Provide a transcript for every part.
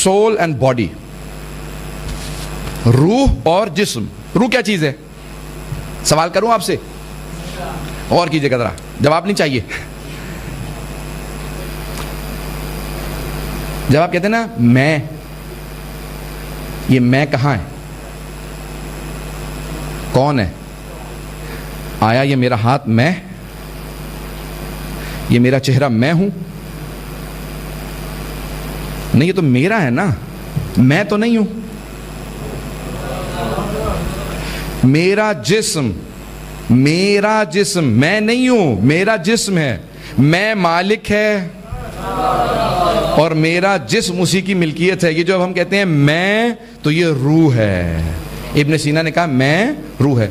soul and body. روح اور جسم. روح کیا چیز ہے؟ سوال کروں آپ سے؟ اور کیجئے گا ذرا، جواب نہیں چاہیے. جب آپ کہتے ہیں نا میں، یہ میں کہاں ہے؟ کون ہے؟ آیا یہ میرا ہاتھ میں؟ یہ میرا چہرہ میں ہوں؟ نہیں، یہ تو میرا ہے نا، میں تو نہیں ہوں. میرا جسم میں نہیں ہوں، میرا جسم ہے. میں مالک ہے اور میرا جسم اسی کی ملکیت ہے. یہ جو اب ہم کہتے ہیں میں، تو یہ روح ہے. ابن سینا نے کہا میں روح ہے.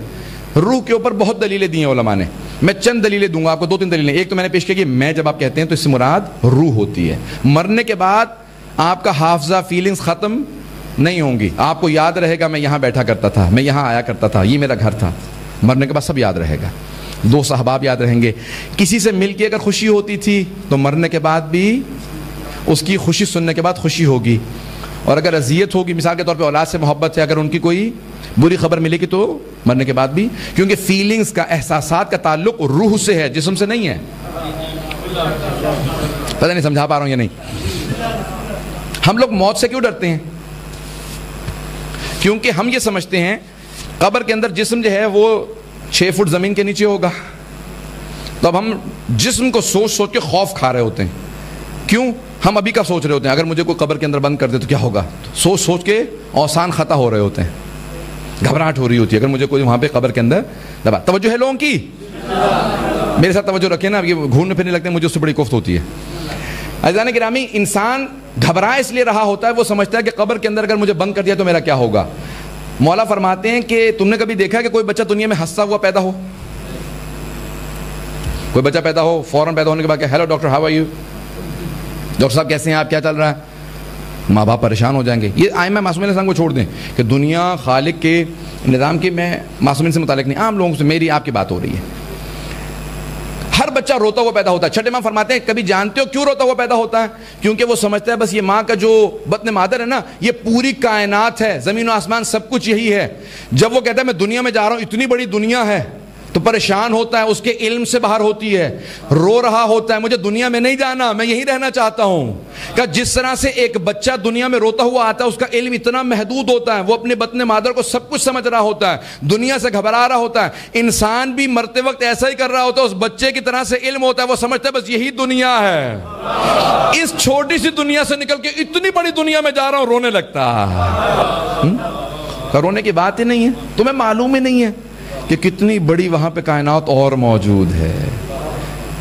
روح کے اوپر بہت دلیلیں دی ہیں علماء نے. میں چند دلیلیں دوں گا آپ کو، 2-3 دلیلیں. ایک تو میں نے پیش کیا کہ میں جب آپ کہتے ہیں تو اس سے مراد روح ہوتی ہے. مرنے کے بعد آپ کا حافظہ، فیلنگز ختم نہیں ہوں گی. آپ کو یاد رہے گا میں یہاں بیٹھا کرتا تھا، میں یہاں آیا کرتا تھا، یہ میرا گھر تھا. مرنے کے بعد سب یاد رہے گا. دوست احباب یاد رہیں گے. کسی سے مل کے اگر خوشی ہوتی تھی تو مرنے کے بعد بھی اس کی خوشی سننے کے بعد خوشی ہوگی. اور اگر اذیت ہوگی، مثال کے طور پہ اولاد سے محبت ہے، اگر ان کی کوئی بری خبر ملے گی تو مرنے کے بعد بھی، کیونکہ فیلنگز کا، احساسات کا تعلق روح سے ہے، جسم سے نہیں ہے. پتہ نہیں سمجھا پا رہا ہوں یا نہیں. ہم لوگ موت سے کیوں ڈرتے ہیں؟ کیونکہ ہم یہ سمجھتے ہیں قبر کے اندر جسم جو ہے وہ 6 فٹ زمین کے نیچے ہوگا. تو اب ہم جسم کو سوچ سوچ کے خوف کھا رہے ہوتے ہیں. کیوں؟ ہم ابھی کا سوچ رہے ہوتے ہیں اگر مجھے کوئی قبر کے اندر بند کر دے تو کیا ہوگا. سوچ سوچ کے اوسان خطا ہو رہے ہوتے ہیں، گھبراہٹ ہو رہی ہوتی ہے اگر مجھے کوئی وہاں پہ قبر کے اندر دبا. توجہ ہے لوگوں کی؟ میرے ساتھ توجہ رکھیں نا. یہ گھومنے پھرنے لگتے ہیں، مجھے اس سے بڑی کوفت ہوتی ہے. عزیزان گرامی، انسان گھبرا اس لیے رہا ہوتا ہے، وہ سمجھتا ہے کہ قبر کے اندر اگر مجھے بند کر دیا تو میرا کیا ہوگا. مولا فرماتے ہیں کہ تم نے کبھی دیکھا کہ کوئی بچہ دنیا میں ہنستا ہوا پیدا ہو؟ کوئی بچہ پیدا ہو، فوراً پیدا ہونے کے بعد کہ hello doctor, how are you? Doctor صاحب کیسے ہیں آپ، کیا چل رہا ہے؟ ماں باپ پریشان ہو جائیں گے. یہ ائمہ معصومین علیہ السلام کو چھوڑ دیں کہ دنیا خالق کے نظام کی، میں معصومین سے متعلق نہیں، عام لوگوں سے میری آپ کی بات ہو رہی ہے. ہر بچہ روتا ہوا پیدا ہوتا ہے. چھٹے امام فرماتے ہیں کبھی جانتے ہو کیوں روتا ہوا پیدا ہوتا ہے؟ کیونکہ وہ سمجھتا ہے بس یہ ماں کا جو بطن مادر ہے نا، یہ پوری کائنات ہے، زمین و آسمان سب کچھ یہی ہے. جب وہ کہتا ہے میں دنیا میں جا رہا ہوں، اتنی بڑی دنیا ہے، تو پریشان ہوتا ہے، اس کے علم سے باہر ہوتی ہے، رو رہا ہوتا ہے مجھے دنیا میں نہیں جانا، میں یہیں رہنا چاہتا ہوں. کہ جس طرح سے ایک بچہ دنیا میں روتا ہوا آتا ہے، اس کا علم اتنا محدود ہوتا ہے، وہ اپنے بطن مادر کو سب کچھ سمجھ رہا ہوتا ہے، دنیا سے گھبرا رہا ہوتا ہے. انسان بھی مرتے وقت ایسا ہی کر رہا ہوتا ہے، اس بچے کی طرح سے علم ہوتا ہے، وہ سمجھتا ہے بس یہی دنیا ہے. اس چھوٹی سی دنیا سے نکل کے اتنی بڑی دنیا میں جا رہا ہوں، رونے لگتا ہے. رونے کی بات ہی نہیں ہے. تمہیں معلوم ہی نہیں ہے کہ کتنی بڑی وہاں پہ کائنات اور موجود ہے.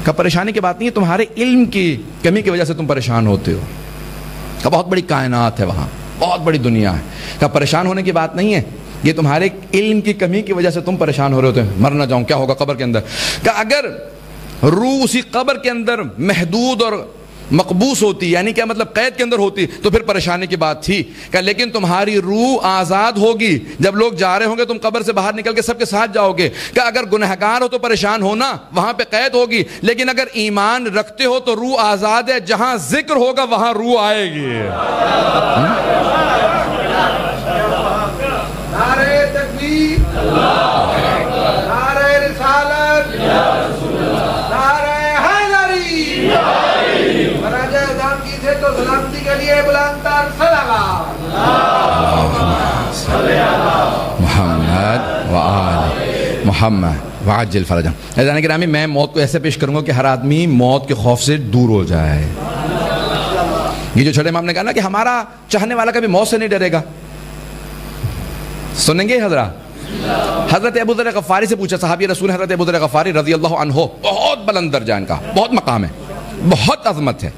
کا پریشانی کی بات نہیں ہے، تمہارے علم کی کمی کی وجہ سے تم پریشان ہوتے ہو. کا بہت بڑی کائنات ہے وہاں، بہت بڑی دنیا ہے. کا پریشان ہونے کی بات نہیں ہے، یہ تمہارے علم کی کمی کی وجہ سے تم پریشان ہو رہے ہوتے ہیں. مر نہ جاؤں، کیا ہوگا قبر کے اندر. کہ اگر روح اسی قبر کے اندر محدود اور مقبوس ہوتی، یعنی کیا مطلب قید کے اندر ہوتی، تو پھر پریشانی کی بات تھی. کہ لیکن تمہاری روح آزاد ہوگی، جب لوگ جا رہے ہوں گے تم قبر سے باہر نکل کے سب کے ساتھ جاؤ گے. کہ اگر گنہگار ہو تو پریشان ہونا، وہاں پہ قید ہوگی، لیکن اگر ایمان رکھتے ہو تو روح آزاد ہے، جہاں ذکر ہوگا وہاں روح آئے گی. نعرہ تکبیر، نعرہ رسالت، نعرہ حیدری. تو سلامتی کے لیے بلند تر صلوات محمد وآل محمد وعجل فرجہ. عزیزان گرامی، میں موت کو ایسے پیش کروں گا کہ ہر آدمی موت کے خوف سے دور ہو جائے. یہ جو چھٹے امام نے کہا نا کہ ہمارا چاہنے والا کبھی موت سے نہیں ڈرے گا، سنیں گے حضرات؟ حضرت ابو ذر غفاری سے پوچھا، صحابی رسول حضرت ابو ذر غفاری رضی اللہ عنہ، بہت بلند درجہ ان کا، بہت مقام ہے، بہت عظمت ہے.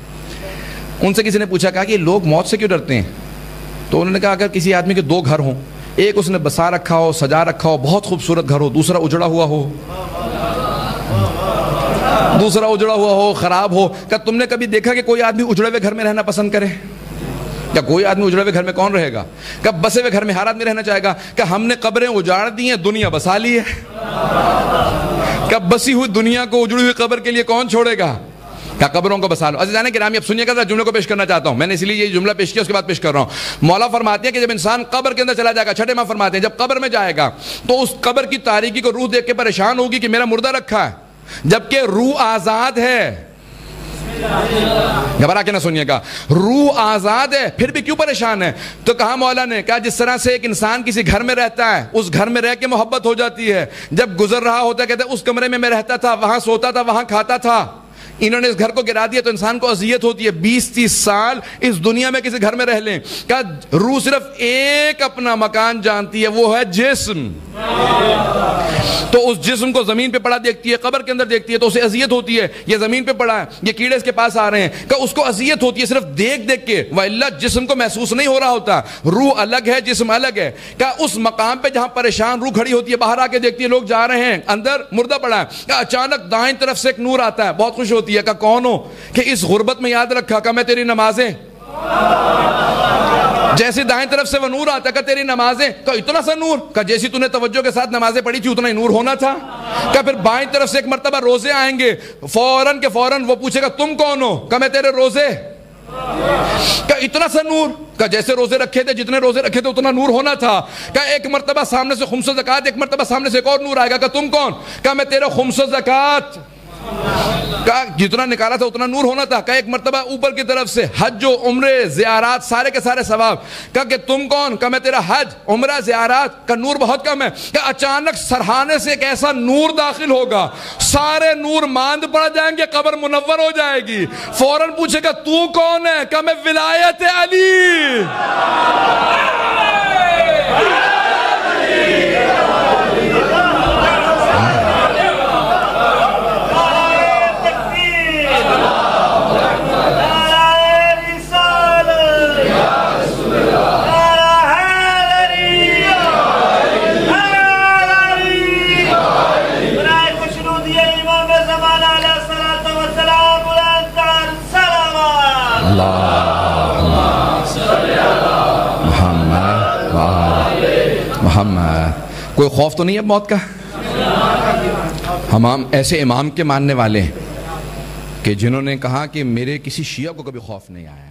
ان سے کسی نے پوچھا، کہا کہ لوگ موت سے کیوں ڈرتے ہیں؟ تو انہوں نے کہا اگر کسی آدمی کے 2 گھر ہوں، ایک اس نے بسا رکھا ہو، سجا رکھا ہو، بہت خوبصورت گھر ہو، دوسرا اجڑا ہوا ہو، خراب ہو. کہ تم نے کبھی دیکھا کہ کوئی آدمی اجڑے ہوئے گھر میں رہنا پسند کرے؟ کیا کوئی آدمی اجڑے ہوئے گھر میں کون رہے گا؟ کہ بسے ہوئے گھر میں ہر آدمی رہنا چاہے گا. کہ ہم نے قبریں اجاڑ دی ہیں، دنیا بسا لی ہے. کہ بسی ہوئی دنیا کو اجڑی ہوئی قبر کے لیے کون چھوڑے گا؟ کیا قبروں کو بسا لو. عزیزان گرامی اب سنیے گا جملے کو پیش کرنا چاہتا ہوں, میں نے اس لیے یہ جملہ پیش کیا, اس کے بعد پیش کر رہا ہوں. مولا فرماتے ہیں کہ جب انسان قبر کے اندر چلا جائے گا, چھٹے ماہ فرماتے ہیں جب قبر میں جائے گا تو اس قبر کی تاریکی کو روح دیکھ کے پریشان ہوگی کہ میرا مردہ رکھا ہے, جبکہ روح آزاد ہے. گھبرا کے نہ سنیے گا, روح آزاد ہے, پھر بھی کیوں پریشان ہے؟ تو کہا مولا نے, کہا جس طرح سے ایک انسان کسی گھر میں رہتا ہے, اس گھر میں رہ کے محبت ہو جاتی ہے, جب گزر رہا ہوتا ہے کہتے ہیں اس کمرے میں رہتا تھا, وہاں سوتا تھا, وہاں کھاتا تھا, انہوں نے اس گھر کو گرا دیا, تو انسان کو اذیت ہوتی ہے. 20-30 سال اس دنیا میں کسی گھر میں رہ لیں, کہا روح صرف ایک اپنا مکان جانتی ہے, وہ ہے جسم. تو اس جسم کو زمین پہ پڑا دیکھتی ہے, قبر کے اندر دیکھتی ہے, تو اسے اذیت ہوتی ہے, یہ زمین پہ پڑا ہے, یہ کیڑے اس کے پاس آ رہے ہیں, کہ اس کو اذیت ہوتی ہے صرف دیکھ دیکھ کے, وإلا جسم کو محسوس نہیں ہو رہا ہوتا. روح الگ ہے, جسم الگ ہے. کہ اس مقام پہ جہاں پریشان روح کھڑی ہوتی ہے, باہر آ کے دیکھتی ہے لوگ جا رہے ہیں, اندر مردہ پڑا ہے, کہ اچانک دائیں طرف سے ایک نور آتا ہے, بہت خوش ہوتی ہے, کہ کون ہو؟ کہ اس غربت میں یاد رکھا کہ میں تیری نمازیں, جیسے دائیں طرف سے وہ نور آتا ہے, کہ تیری نمازیں, کہ اتنا سا نور, کہ جیسی تو نے توجہ کے ساتھ نمازیں پڑھی تھی اتنا ہی نور ہونا تھا. کہ پھر بائیں طرف سے ایک مرتبہ روزے آئیں گے, فوراً کے فوراً وہ پوچھے گا تم کون ہو؟ کہ میں تیرے روزے. کہ اتنا سا نور, کہ جیسے روزے رکھے تھے, جتنے روزے رکھے تھے اتنا نور ہونا تھا. کہ ایک مرتبہ سامنے سے خمس و زکوٰۃ, ایک مرتبہ سامنے سے ایک اور نور آئے گا, کہ تم کون؟ کہ میں تیرے خمس و زکوٰۃ. کہا جتنا نکالا تھا اتنا نور ہونا تھا. کہا ایک مرتبہ اوپر کی طرف سے حج و عمرے زیارات سارے کے سارے ثواب. کہا کہ تم کون؟ کہا میں تیرا حج عمرہ زیارات. کا نور بہت کم ہے. کہ اچانک سرحانے سے ایک ایسا نور داخل ہوگا, سارے نور ماند پڑ جائیں گے, قبر منور ہو جائے گی. فوراً پوچھے گا تو کون ہے؟ کہا میں ولایت علی. کوئی خوف تو نہیں ہے موت کا؟ ہم ایسے امام کے ماننے والے ہیں کہ جنہوں نے کہا کہ میرے کسی شیعہ کو کبھی خوف نہیں آیا.